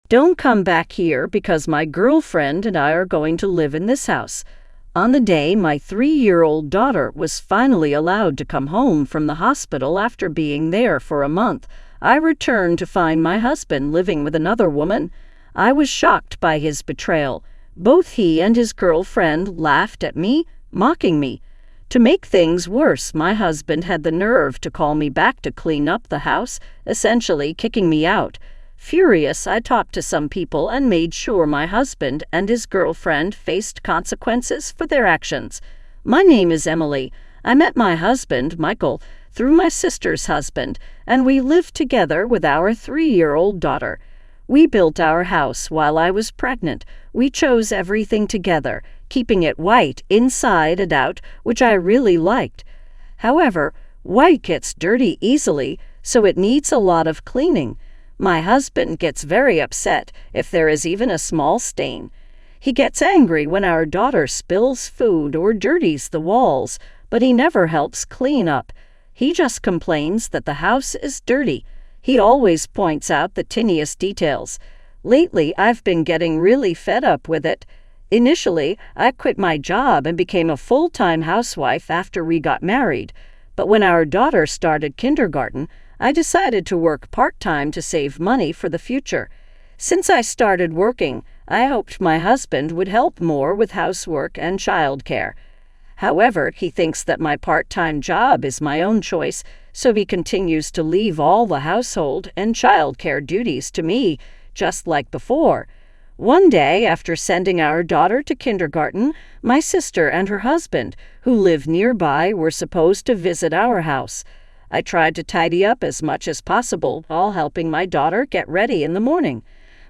Don't come back here because my girlfriend and I are going to live in this house. On the day my 3-year-old daughter was finally allowed to come home from the hospital after being there for a month, I returned to find my husband living with another woman. I was shocked by his betrayal. Both he and his girlfriend laughed at me, mocking me. To make things worse, my husband had the nerve to call me back to clean up the house, essentially kicking me out. Furious, I talked to some people and made sure my husband and his girlfriend faced consequences for their actions. My name is Emily. I met my husband, Michael, through my sister's husband, and we lived together with our 3-year-old daughter. We built our house while I was pregnant. We chose everything together, keeping it white inside and out, which I really liked. However, white gets dirty easily, so it needs a lot of cleaning. My husband gets very upset if there is even a small stain. He gets angry when our daughter spills food or dirties the walls, but he never helps clean up. He just complains that the house is dirty. He always points out the tiniest details. Lately, I've been getting really fed up with it. Initially, I quit my job and became a full-time housewife after we got married. But when our daughter started kindergarten, I decided to work part-time to save money for the future. Since I started working, I hoped my husband would help more with housework and childcare. However, he thinks that my part-time job is my own choice, so he continues to leave all the household and childcare duties to me, just like before. One day, after sending our daughter to kindergarten, my sister and her husband, who live nearby, were supposed to visit our house. I tried to tidy up as much as possible while helping my daughter get ready in the morning.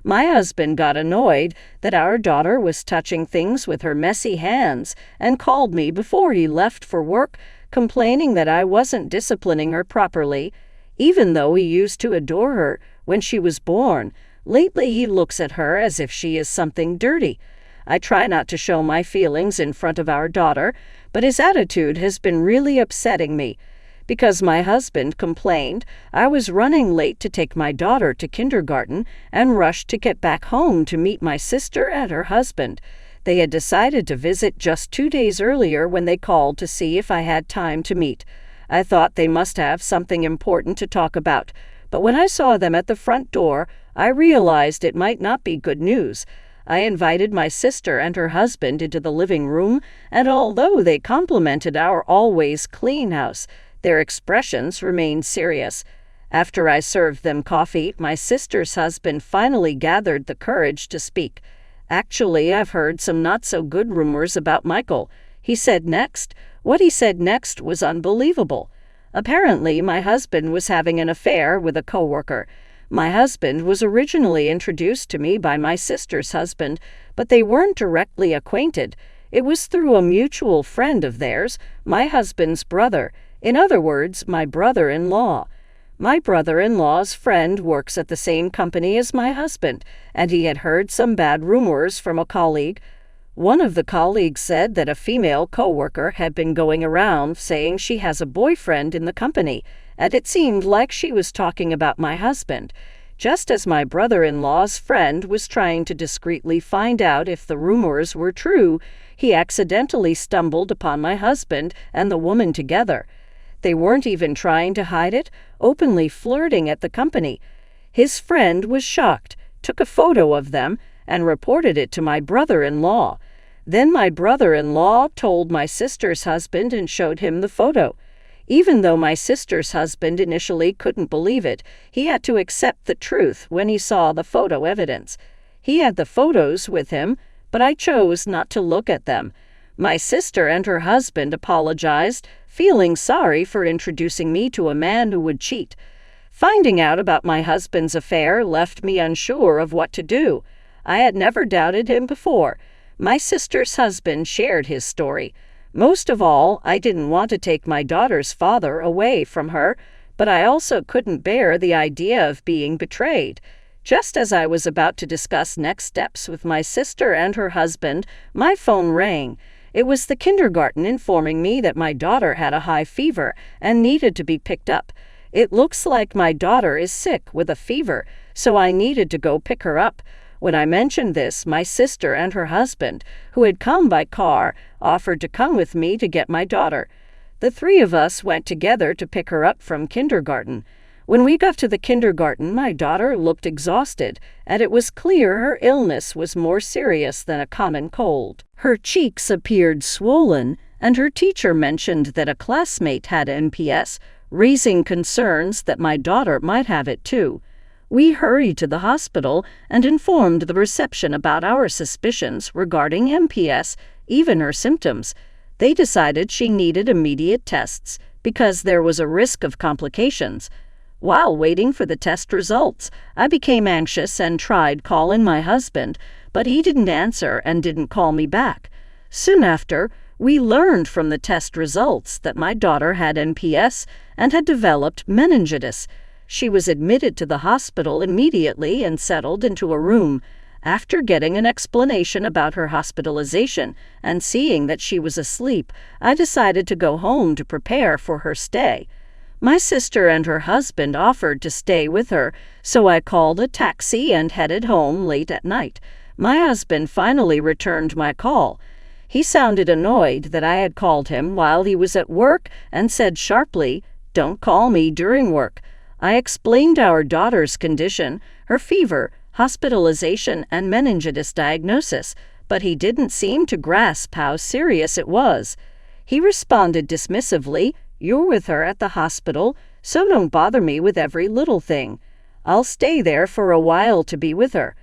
My husband got annoyed that our daughter was touching things with her messy hands and called me before he left for work, complaining that I wasn't disciplining her properly. Even though he used to adore her when she was born, lately he looks at her as if she is something dirty. I try not to show my feelings in front of our daughter, but his attitude has been really upsetting me. Because my husband complained, I was running late to take my daughter to kindergarten and rushed to get back home to meet my sister and her husband. They had decided to visit just 2 days earlier when they called to see if I had time to meet. I thought they must have something important to talk about, but when I saw them at the front door, I realized it might not be good news. I invited my sister and her husband into the living room, and although they complimented our always clean house, their expressions remained serious. After I served them coffee, my sister's husband finally gathered the courage to speak. Actually, I've heard some not-so-good rumors about Michael. What he said next was unbelievable. Apparently, my husband was having an affair with a coworker. My husband was originally introduced to me by my sister's husband, but they weren't directly acquainted. It was through a mutual friend of theirs, my husband's brother. In other words, my brother-in-law. My brother-in-law's friend works at the same company as my husband, and he had heard some bad rumors from a colleague. One of the colleagues said that a female coworker had been going around saying she has a boyfriend in the company, and it seemed like she was talking about my husband. Just as my brother-in-law's friend was trying to discreetly find out if the rumors were true, he accidentally stumbled upon my husband and the woman together. They weren't even trying to hide it, openly flirting at the company. His friend was shocked, took a photo of them, and reported it to my brother-in-law. Then my brother-in-law told my sister's husband and showed him the photo. Even though my sister's husband initially couldn't believe it, he had to accept the truth when he saw the photo evidence. He had the photos with him, but I chose not to look at them. My sister and her husband apologized, feeling sorry for introducing me to a man who would cheat. Finding out about my husband's affair left me unsure of what to do. I had never doubted him before. My sister's husband shared his story. Most of all, I didn't want to take my daughter's father away from her, but I also couldn't bear the idea of being betrayed. Just as I was about to discuss next steps with my sister and her husband, my phone rang. It was the kindergarten informing me that my daughter had a high fever and needed to be picked up. It looks like my daughter is sick with a fever, so I needed to go pick her up. When I mentioned this, my sister and her husband, who had come by car, offered to come with me to get my daughter. The three of us went together to pick her up from kindergarten. When we got to the kindergarten, my daughter looked exhausted, and it was clear her illness was more serious than a common cold. Her cheeks appeared swollen, and her teacher mentioned that a classmate had MPS, raising concerns that my daughter might have it too. We hurried to the hospital and informed the reception about our suspicions regarding MPS, even her symptoms. They decided she needed immediate tests because there was a risk of complications. While waiting for the test results, I became anxious and tried calling my husband, but he didn't answer and didn't call me back. Soon after, we learned from the test results that my daughter had MPS and had developed meningitis. She was admitted to the hospital immediately and settled into a room. After getting an explanation about her hospitalization and seeing that she was asleep, I decided to go home to prepare for her stay. My sister and her husband offered to stay with her, so I called a taxi and headed home late at night. My husband finally returned my call. He sounded annoyed that I had called him while he was at work and said sharply, "Don't call me during work." I explained our daughter's condition, her fever, hospitalization, and meningitis diagnosis, but he didn't seem to grasp how serious it was. He responded dismissively, "You're with her at the hospital, so don't bother me with every little thing. I'll stay there for a while to be with her."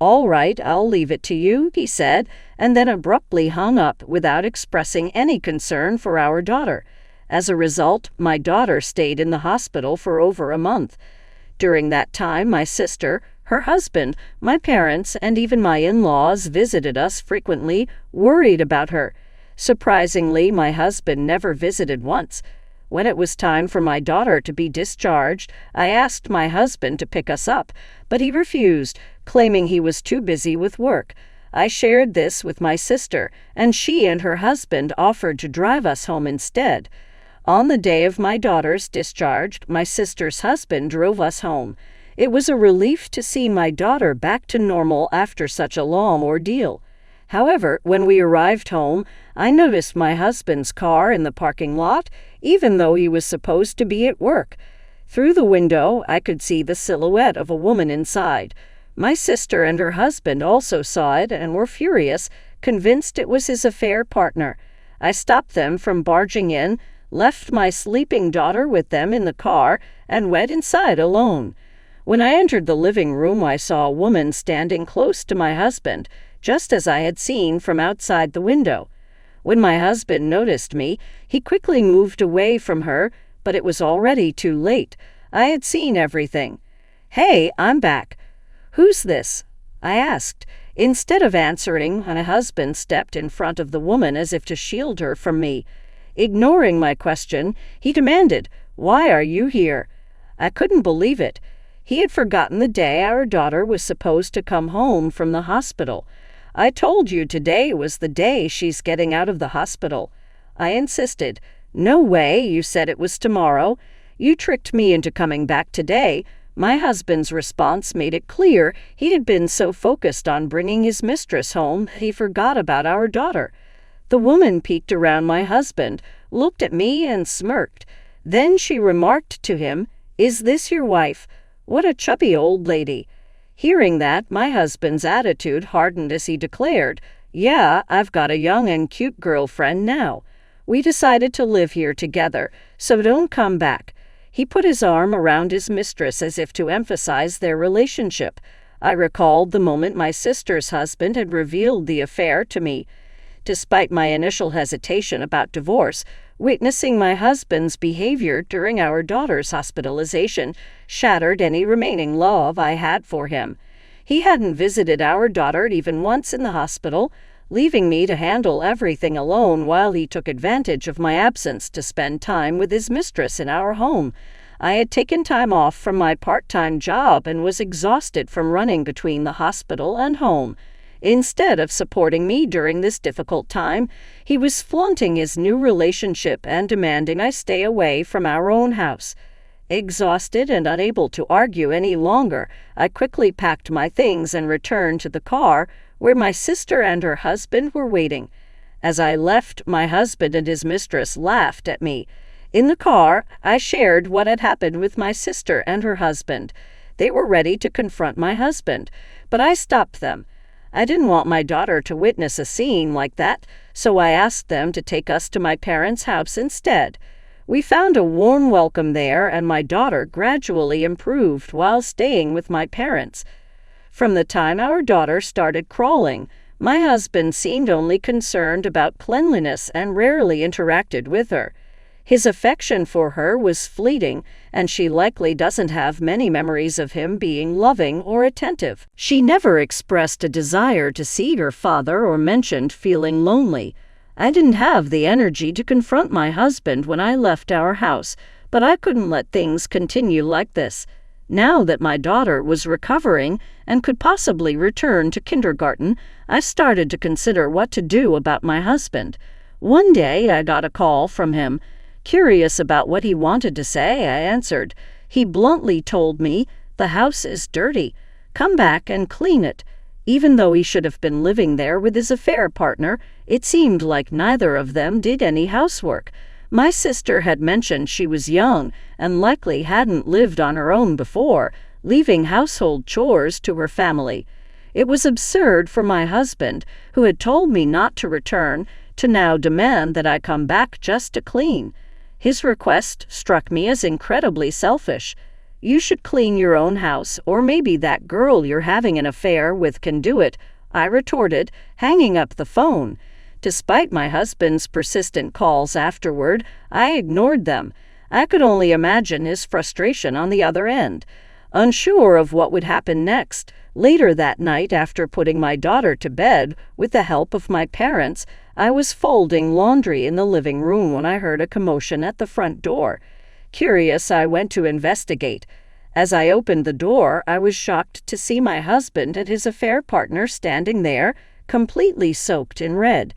"All right, I'll leave it to you," he said, and then abruptly hung up without expressing any concern for our daughter. As a result, my daughter stayed in the hospital for over a month. During that time, my sister, her husband, my parents, and even my in-laws visited us frequently, worried about her. Surprisingly, my husband never visited once. When it was time for my daughter to be discharged, I asked my husband to pick us up, but he refused, claiming he was too busy with work. I shared this with my sister, and she and her husband offered to drive us home instead. On the day of my daughter's discharge, my sister's husband drove us home. It was a relief to see my daughter back to normal after such a long ordeal. However, when we arrived home, I noticed my husband's car in the parking lot, even though he was supposed to be at work. Through the window, I could see the silhouette of a woman inside. My sister and her husband also saw it and were furious, convinced it was his affair partner. I stopped them from barging in, left my sleeping daughter with them in the car, and went inside alone. When I entered the living room, I saw a woman standing close to my husband, just as I had seen from outside the window. When my husband noticed me, he quickly moved away from her, but it was already too late. I had seen everything. "Hey, I'm back." "Who's this?" I asked. Instead of answering, my husband stepped in front of the woman as if to shield her from me. Ignoring my question, he demanded, "Why are you here?" I couldn't believe it. He had forgotten the day our daughter was supposed to come home from the hospital. "I told you today was the day she's getting out of the hospital." I insisted. "No way, you said it was tomorrow. You tricked me into coming back today." My husband's response made it clear he had been so focused on bringing his mistress home that he forgot about our daughter. The woman peeked around my husband, looked at me, and smirked. Then she remarked to him, "Is this your wife? What a chubby old lady." Hearing that, my husband's attitude hardened as he declared, "Yeah, I've got a young and cute girlfriend now. We decided to live here together, so don't come back." He put his arm around his mistress as if to emphasize their relationship. I recalled the moment my sister's husband had revealed the affair to me. Despite my initial hesitation about divorce, witnessing my husband's behavior during our daughter's hospitalization shattered any remaining love I had for him. He hadn't visited our daughter even once in the hospital, leaving me to handle everything alone while he took advantage of my absence to spend time with his mistress in our home. I had taken time off from my part-time job and was exhausted from running between the hospital and home. Instead of supporting me during this difficult time, he was flaunting his new relationship and demanding I stay away from our own house. Exhausted and unable to argue any longer, I quickly packed my things and returned to the car where my sister and her husband were waiting. As I left, my husband and his mistress laughed at me. In the car, I shared what had happened with my sister and her husband. They were ready to confront my husband, but I stopped them. I didn't want my daughter to witness a scene like that, so I asked them to take us to my parents' house instead. We found a warm welcome there, and my daughter gradually improved while staying with my parents. From the time our daughter started crawling, my husband seemed only concerned about cleanliness and rarely interacted with her. His affection for her was fleeting, and she likely doesn't have many memories of him being loving or attentive. She never expressed a desire to see her father or mentioned feeling lonely. I didn't have the energy to confront my husband when I left our house, but I couldn't let things continue like this. Now that my daughter was recovering and could possibly return to kindergarten, I started to consider what to do about my husband. One day I got a call from him. Curious about what he wanted to say, I answered. He bluntly told me, "The house is dirty. Come back and clean it." Even though he should have been living there with his affair partner, it seemed like neither of them did any housework. My sister had mentioned she was young and likely hadn't lived on her own before, leaving household chores to her family. It was absurd for my husband, who had told me not to return, to now demand that I come back just to clean. His request struck me as incredibly selfish. "You should clean your own house, or maybe that girl you're having an affair with can do it," I retorted, hanging up the phone. Despite my husband's persistent calls afterward, I ignored them. I could only imagine his frustration on the other end. Unsure of what would happen next, later that night after putting my daughter to bed with the help of my parents, I was folding laundry in the living room when I heard a commotion at the front door. Curious, I went to investigate. As I opened the door, I was shocked to see my husband and his affair partner standing there, completely soaked in red.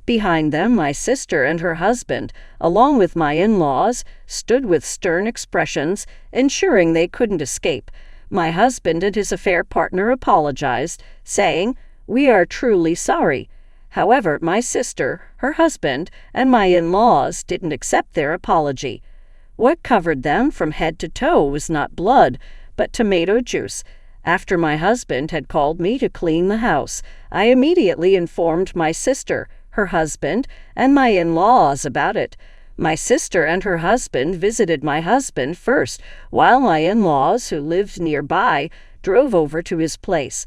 Behind them, my sister and her husband, along with my in-laws, stood with stern expressions, ensuring they couldn't escape. My husband and his affair partner apologized, saying, "We are truly sorry." However, my sister, her husband, and my in-laws didn't accept their apology. What covered them from head to toe was not blood, but tomato juice. After my husband had called me to clean the house, I immediately informed my sister, her husband, and my in-laws about it. My sister and her husband visited my husband first, while my in-laws, who lived nearby, drove over to his place.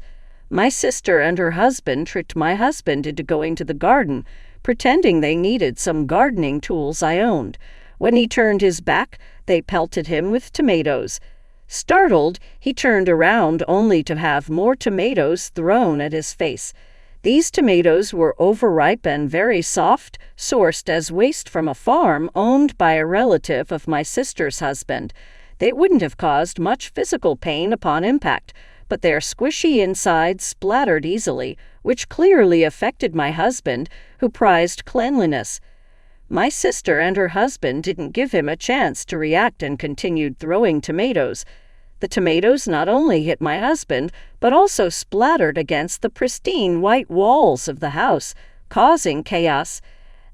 My sister and her husband tricked my husband into going to the garden, pretending they needed some gardening tools I owned. When he turned his back, they pelted him with tomatoes. Startled, he turned around only to have more tomatoes thrown at his face. These tomatoes were overripe and very soft, sourced as waste from a farm owned by a relative of my sister's husband. They wouldn't have caused much physical pain upon impact, but their squishy insides splattered easily, which clearly affected my husband, who prized cleanliness. My sister and her husband didn't give him a chance to react and continued throwing tomatoes. The tomatoes not only hit my husband, but also splattered against the pristine white walls of the house, causing chaos.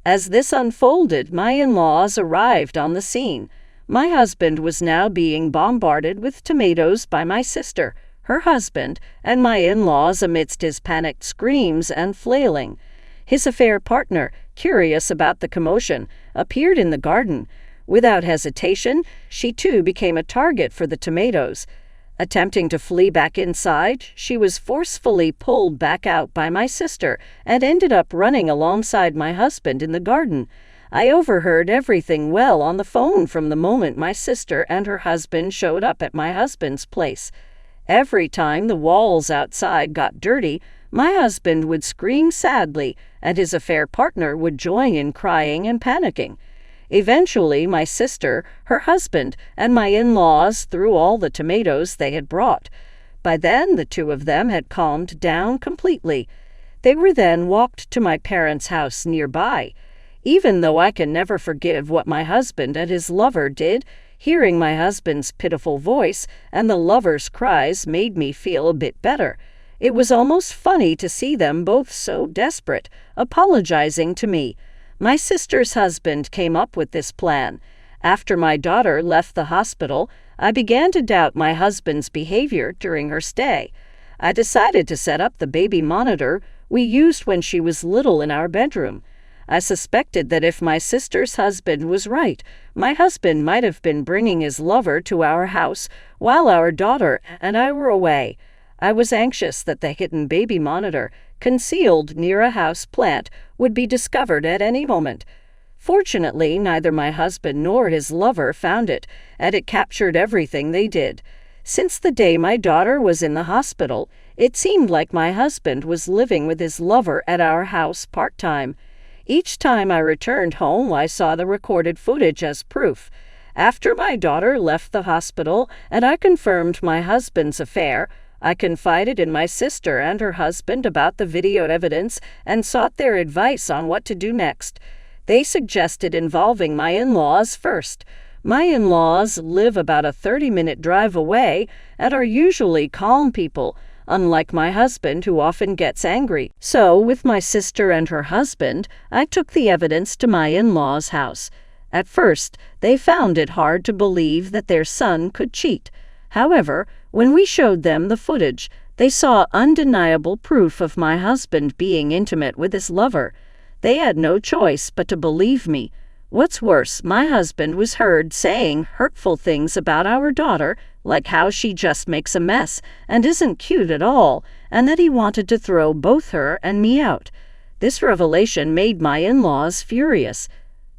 As this unfolded, my in-laws arrived on the scene. My husband was now being bombarded with tomatoes by my sister, her husband, and my in-laws amidst his panicked screams and flailing. His affair partner, curious about the commotion, appeared in the garden. Without hesitation, she too became a target for the tomatoes. Attempting to flee back inside, she was forcefully pulled back out by my sister and ended up running alongside my husband in the garden. I overheard everything well on the phone from the moment my sister and her husband showed up at my husband's place. Every time the walls outside got dirty, my husband would scream sadly, and his affair partner would join in crying and panicking. Eventually, my sister, her husband, and my in-laws threw all the tomatoes they had brought. By then, the two of them had calmed down completely. They were then walked to my parents' house nearby. Even though I can never forgive what my husband and his lover did, Hearing my husband's pitiful voice and the lover's cries made me feel a bit better. It was almost funny to see them both so desperate, apologizing to me. My sister's husband came up with this plan. After my daughter left the hospital, I began to doubt my husband's behavior during her stay. I decided to set up the baby monitor we used when she was little in our bedroom. I suspected that if my sister's husband was right, my husband might have been bringing his lover to our house while our daughter and I were away. I was anxious that the hidden baby monitor, concealed near a house plant, would be discovered at any moment. Fortunately, neither my husband nor his lover found it, and it captured everything they did. Since the day my daughter was in the hospital, it seemed like my husband was living with his lover at our house part-time. Each time I returned home, I saw the recorded footage as proof. After my daughter left the hospital and I confirmed my husband's affair, I confided in my sister and her husband about the video evidence and sought their advice on what to do next. They suggested involving my in-laws first. My in-laws live about a 30-minute drive away and are usually calm people, unlike my husband, who often gets angry. So, with my sister and her husband, I took the evidence to my in-laws' house. At first, they found it hard to believe that their son could cheat. However, when we showed them the footage, they saw undeniable proof of my husband being intimate with his lover. They had no choice but to believe me. What's worse, my husband was heard saying hurtful things about our daughter, like how she just makes a mess and isn't cute at all, and that he wanted to throw both her and me out. This revelation made my in-laws furious.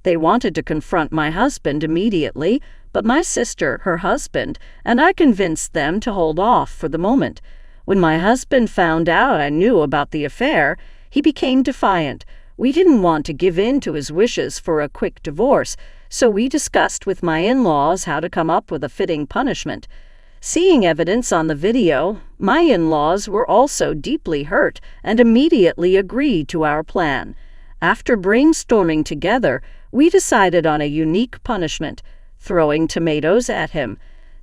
They wanted to confront my husband immediately, but my sister, her husband, and I convinced them to hold off for the moment. When my husband found out I knew about the affair, he became defiant. We didn't want to give in to his wishes for a quick divorce, so we discussed with my in-laws how to come up with a fitting punishment. Seeing evidence on the video, my in-laws were also deeply hurt and immediately agreed to our plan. After brainstorming together, we decided on a unique punishment: throwing tomatoes at him.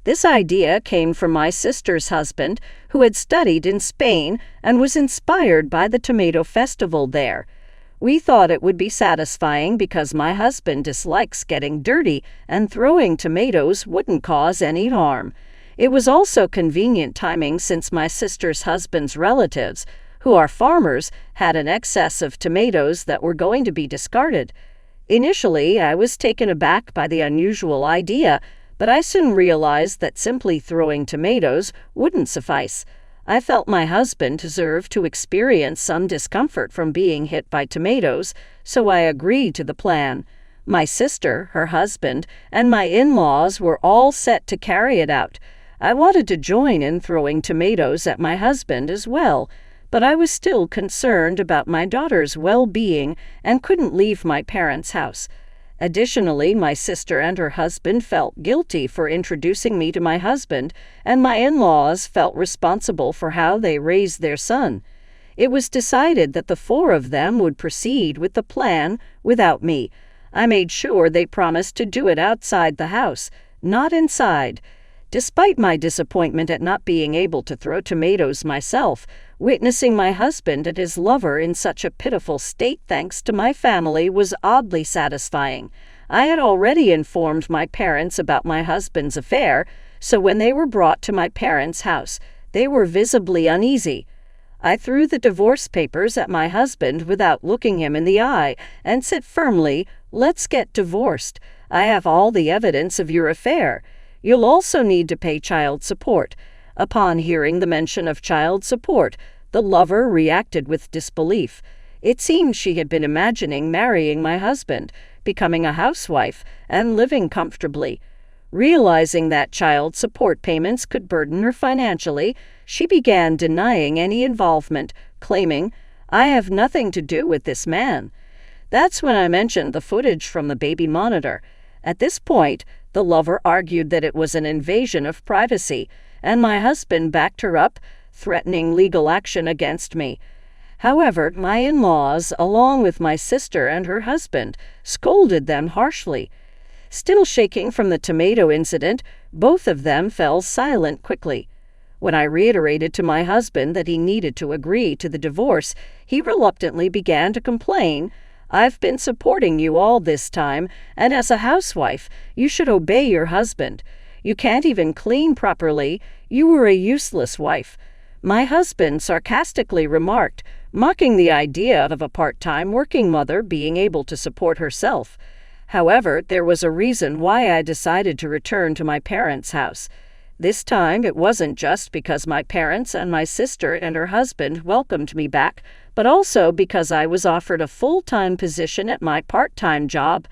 This idea came from my sister's husband, who had studied in Spain and was inspired by the tomato festival there. We thought it would be satisfying because my husband dislikes getting dirty and throwing tomatoes wouldn't cause any harm. It was also convenient timing since my sister's husband's relatives, who are farmers, had an excess of tomatoes that were going to be discarded. Initially, I was taken aback by the unusual idea, but I soon realized that simply throwing tomatoes wouldn't suffice. I felt my husband deserved to experience some discomfort from being hit by tomatoes, so I agreed to the plan. My sister, her husband, and my in-laws were all set to carry it out. I wanted to join in throwing tomatoes at my husband as well, but I was still concerned about my daughter's well-being and couldn't leave my parents' house. Additionally, my sister and her husband felt guilty for introducing me to my husband, and my in-laws felt responsible for how they raised their son. It was decided that the four of them would proceed with the plan without me. I made sure they promised to do it outside the house, not inside. Despite my disappointment at not being able to throw tomatoes myself, witnessing my husband and his lover in such a pitiful state thanks to my family was oddly satisfying. I had already informed my parents about my husband's affair, so when they were brought to my parents' house, they were visibly uneasy. I threw the divorce papers at my husband without looking him in the eye and said firmly, "Let's get divorced. I have all the evidence of your affair. You'll also need to pay child support." Upon hearing the mention of child support, the lover reacted with disbelief. It seemed she had been imagining marrying my husband, becoming a housewife, and living comfortably. Realizing that child support payments could burden her financially, she began denying any involvement, claiming, "I have nothing to do with this man." That's when I mentioned the footage from the baby monitor. At this point, the lover argued that it was an invasion of privacy, and my husband backed her up, threatening legal action against me. However, my in-laws, along with my sister and her husband, scolded them harshly. Still shaking from the tomato incident, both of them fell silent quickly. When I reiterated to my husband that he needed to agree to the divorce, he reluctantly began to complain. "I've been supporting you all this time, and as a housewife, you should obey your husband. You can't even clean properly. You were a useless wife," my husband sarcastically remarked, mocking the idea of a part-time working mother being able to support herself. However, there was a reason why I decided to return to my parents' house. This time, it wasn't just because my parents and my sister and her husband welcomed me back, but also because I was offered a full-time position at my part-time job.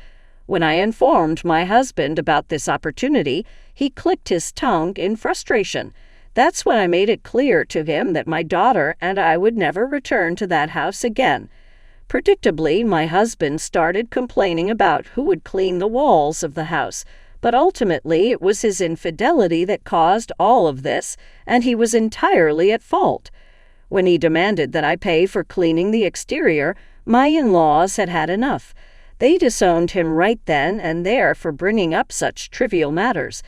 When I informed my husband about this opportunity, he clicked his tongue in frustration. That's when I made it clear to him that my daughter and I would never return to that house again. Predictably, my husband started complaining about who would clean the walls of the house, but ultimately it was his infidelity that caused all of this, and he was entirely at fault. When he demanded that I pay for cleaning the exterior, my in-laws had had enough. They disowned him right then and there for bringing up such trivial matters.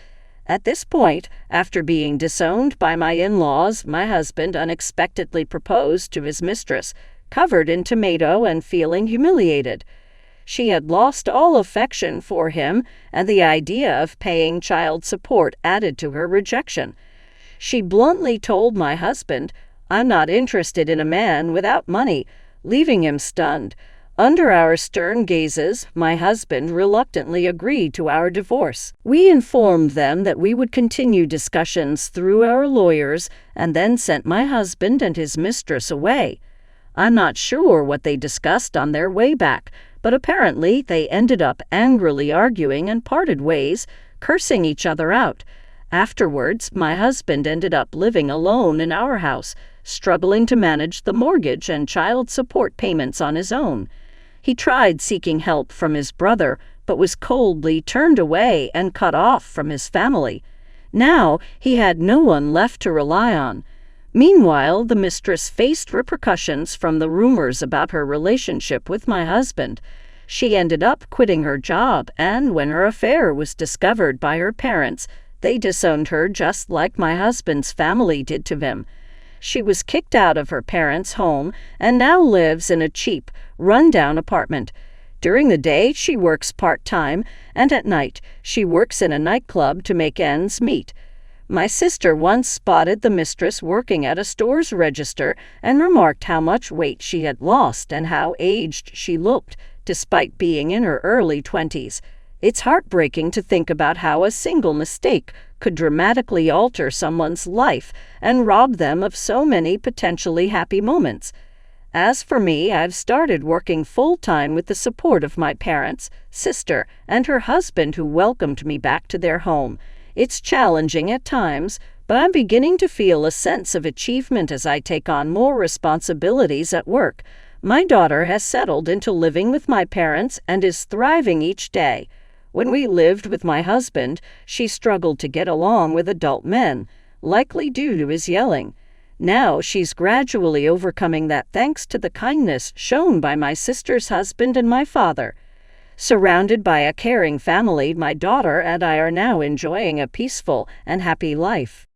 At this point, after being disowned by my in-laws, my husband unexpectedly proposed to his mistress, covered in tomato and feeling humiliated. She had lost all affection for him, and the idea of paying child support added to her rejection. She bluntly told my husband, "I'm not interested in a man without money," leaving him stunned. Under our stern gazes, my husband reluctantly agreed to our divorce. We informed them that we would continue discussions through our lawyers and then sent my husband and his mistress away. I'm not sure what they discussed on their way back, but apparently they ended up angrily arguing and parted ways, cursing each other out. Afterwards, my husband ended up living alone in our house, struggling to manage the mortgage and child support payments on his own. He tried seeking help from his brother, but was coldly turned away and cut off from his family. Now he had no one left to rely on. Meanwhile, the mistress faced repercussions from the rumors about her relationship with my husband. She ended up quitting her job, and when her affair was discovered by her parents, they disowned her just like my husband's family did to him. She was kicked out of her parents' home and now lives in a cheap, run-down apartment. During the day, she works part-time, and at night, she works in a nightclub to make ends meet. My sister once spotted the mistress working at a store's register and remarked how much weight she had lost and how aged she looked, despite being in her early 20s. It's heartbreaking to think about how a single mistake could dramatically alter someone's life and rob them of so many potentially happy moments. As for me, I've started working full-time with the support of my parents, sister, and her husband who welcomed me back to their home. It's challenging at times, but I'm beginning to feel a sense of achievement as I take on more responsibilities at work. My daughter has settled into living with my parents and is thriving each day. When we lived with my husband, she struggled to get along with adult men, likely due to his yelling. Now she's gradually overcoming that thanks to the kindness shown by my sister's husband and my father. Surrounded by a caring family, my daughter and I are now enjoying a peaceful and happy life.